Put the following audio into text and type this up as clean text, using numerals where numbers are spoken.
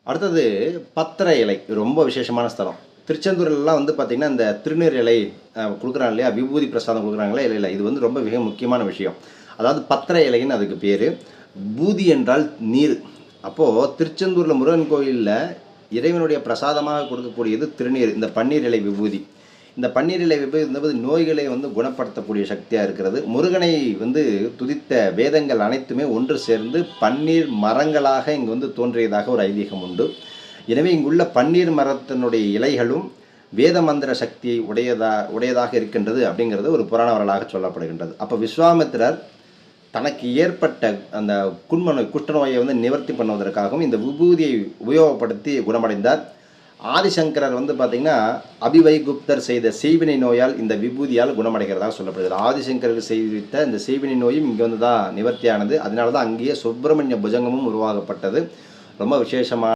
அடுத்தது பத்திர இலை, ரொம்ப விசேஷமான ஸ்தலம். திருச்செந்தூர்லாம் வந்து பார்த்திங்கன்னா இந்த திருநீர் இலை கொடுக்குறாங்க இல்லையா, விபூதி பிரசாதம் கொடுக்குறாங்களே, இல்லை இது வந்து ரொம்ப மிக முக்கியமான விஷயம். அதாவது பத்திர இலைன்னு அதுக்கு பேர். பூதி என்றால் நீர். அப்போது திருச்செந்தூரில் முருகன் கோயிலில் இறைவனுடைய பிரசாதமாக கொடுக்கக்கூடியது திருநீர், இந்த பன்னீர் இலை விபூதி. இந்த பன்னீர் இலை விபூதி என்பது நோய்களை வந்து குணப்படுத்தக்கூடிய சக்தியாக இருக்கிறது. முருகனை வந்து துதித்த வேதங்கள் அனைத்துமே ஒன்று சேர்ந்து பன்னீர் மரங்களாக இங்கு வந்து தோன்றியதாக ஒரு ஐதீகம் உண்டு. எனவே இங்குள்ள பன்னீர் மரத்தினுடைய இலைகளும் வேத மந்திர சக்தியை உடையதாக இருக்கின்றது அப்படிங்கிறது ஒரு புராண வரலாக சொல்லப்படுகின்றது. அப்போ விஸ்வாமித்திரர் தனக்கு ஏற்பட்ட அந்த குஷ்டநோயை வந்து நிவர்த்தி பண்ணுவதற்காகவும் இந்த விபூதியை உபயோகப்படுத்தி குணமடைந்தார். ஆதிசங்கரர் வந்து பார்த்திங்கன்னா அபிவைகுப்தர் செய்த செய்வினை நோயால் இந்த விபூதியால் குணமடைகிறதாக சொல்லப்படுகிறது. ஆதிசங்கருக்கு செய்வித்த இந்த செய்வினை நோயும் இங்கே வந்து தான் நிவர்த்தியானது. அதனால தான் அங்கேயே சுப்பிரமணிய புஜங்கமும் உருவாகப்பட்டது. ரொம்ப விசேஷமான